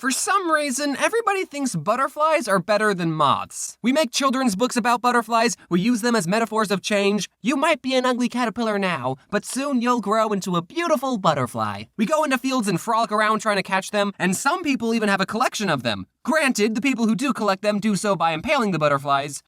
For some reason, everybody thinks butterflies are better than moths. We make children's books about butterflies, we use them as metaphors of change. You might be an ugly caterpillar now, but soon you'll grow into a beautiful butterfly. We go into fields and frolic around trying to catch them, and some people even have a collection of them. Granted, the people who do collect them do so by impaling the butterflies.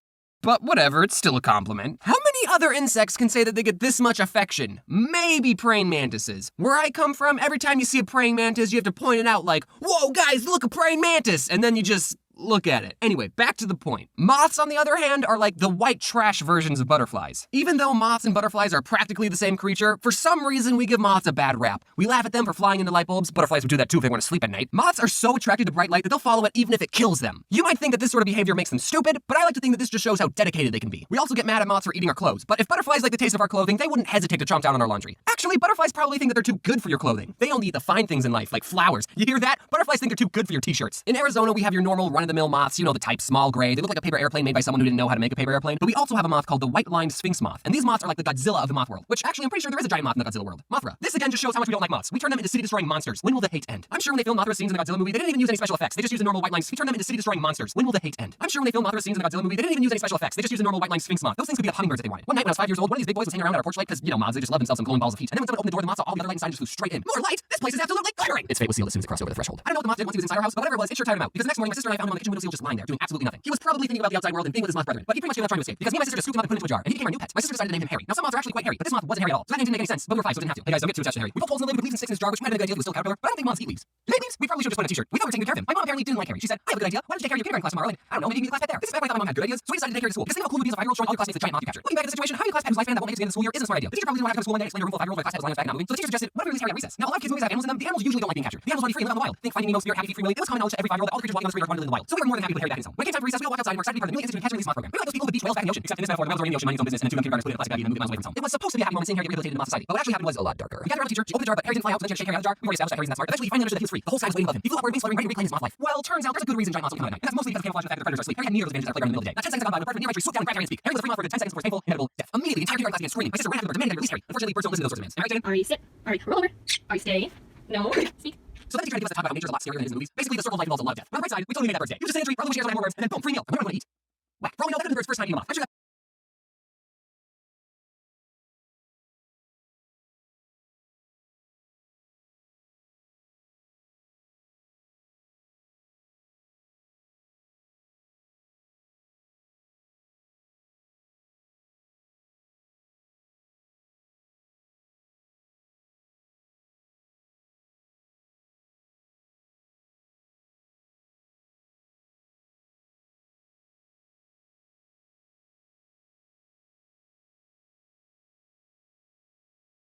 But whatever, it's still a compliment. How many other insects can say that they get this much affection? Maybe praying mantises. Where I come from, every time you see a praying mantis, you have to point it out like, whoa guys, look, a praying mantis! And then you just look at it. Anyway, back to the point. Moths, on the other hand, are like the white trash versions of butterflies. Even though moths and butterflies are practically the same creature, for some reason we give moths a bad rap. We laugh at them for flying into light bulbs. Butterflies would do that too if they want to sleep at night. Moths are so attracted to bright light that they'll follow it even if it kills them. You might think that this sort of behavior makes them stupid, but I like to think that this just shows how dedicated they can be. We also get mad at moths for eating our clothes, but if butterflies like the taste of our clothing, they wouldn't hesitate to chomp down on our laundry. Actually, butterflies probably think that they're too good for your clothing. They only eat the fine things in life, like flowers. You hear that? Butterflies think they're too good for your t-shirts. In Arizona, we have your normal run-of-the-mill moths, you know, the type small gray. They look like a paper airplane made by someone who didn't know how to make a paper airplane. But we also have a moth called the white-lined sphinx moth. And these moths are like the Godzilla of the moth world. Which actually, I'm pretty sure there is a giant moth in the Godzilla world. Mothra. This again just shows how much we don't like moths. We turn them into city-destroying monsters. When will the hate end? I'm sure when they filmed Mothra's scenes in the Godzilla movie, they didn't even use any special effects. They just used the normal white line. We turn them into city-destroying monsters. When will the hate end? I'm sure when they filmed Mothra's scenes in the Godzilla movie, they didn't even use any special effects. They just used the normal white line sphinx moth. Those things could be like hummingbirds if they wanted. One night when I was 5 years old, one of these big boys was hanging around at our porch light because, you know, moths, they just love themselves some glowing balls of heat. And then when someone opened the door, the moth saw all the other light inside and just flew straight in. More light? This place is absolutely glittering! Its fate was sealed as soon as it crossed over the threshold. I don't know what the moth did once he was inside our house, but whatever it was, it sure tired him out. Because the next morning, my sister and I found him on the kitchen window sill just lying there, doing absolutely nothing. He was probably thinking about the outside world and being with his moth brethren, but he pretty much gave up trying to escape because me and my sister just scooped him up and put him into a jar, and he became our new pet. My sister decided to name him Harry. Now some moths are actually quite hairy, but this moth wasn't hairy at all. So that name didn't make any sense, but we were 5, so it didn't have to. Hey guys, don't get too attached to Harry. We poked holes in the lid with leaves and sticks in his jar, which might have been a good idea if it was still a caterpillar, but I don't think moths eat leaves. You hate leaves? We probably should have just put on a t-shirt. We thought we were taking good care of him. My mom apparently didn't like Harry. She said, I have a good idea. Why don't you take care of your kindergarten class tomorrow? And I don't know, maybe give me the class pet there. This is back when I thought my mom had good ideas, so we decided to take her to school. Because think how cool it would be as a 5-year-old showing all your classmates the giant moth you captured. Looking back at the situation, having a class pet whose lifespan that won't make it to the end of the school year isn't a smart idea. The teacher probably didn't want to have to go to school one day and explain to a room full of 5-year-olds why class pet was lying on its back not moving. So the teacher suggested, what if we release Harry at recess? Now a lot of kids' movies have animals in them. The animals usually don't like being captured. The animals want to be free and live out in the wild. Think Finding Nemo, Spirit, Happy Feet, Free Willy. It was common knowledge to every 5-year-old that all the creatures walking on the screen are wanting to live in the wild. So we were more than happy with Harry back in his home. When it came time for recess, we all walked outside and were excited to be part of the newly instituted Catch and Release Moth program. We were like those people with the beach whales back in the ocean. Except in this metaphor, the whales were in the ocean minding their own business, and then 2 young kindergartners put it in a plastic baggie and moved it miles away from home. It was supposed to be a happy moment seeing Harry get rehabilitated in the moth society, but what actually happened was a lot darker. We gathered around the teacher, she opened the jar, but Harry didn't fly out, so then she had to shake Harry out of the jar. We already established that Harry's not smart. Eventually, he finally understood that he was free. The whole sky was waiting above him. He flew upward, wings fluttering, ready to reclaim his moth life. Well, turns out there's a good reason giant moths don't come out at night, and that's mostly because of camouflage and the fact that the predators are asleep. Harry had neither of those advantages at playground in the middle of the day. Not 10 seconds gone by when a predator near entry swooped down and grabbed Harry and speak. Harry was a free moth for a good 10 seconds before his painful, inevitable death. Immediately, the entire kindergarten class began screaming. My sister ran after the door, demanding Harry release Harry. Unfortunately, birds don't listen to those sorts of demands. Am I right, Jane? Are you sit? Are you roll over? Are you stay? No. Speak. So then the teacher had to give us a talk about how nature is a lot scarier than it is in the movies. Basically, the circle of life involves a lot of death. On the bright side, we totally made that bird's day. You just say entry, probably shares an animal words, and then boom, free meal. I wonder what I'm gonna eat. Whack. Probably know that could be the bird's first time eating a moth. I'm sure that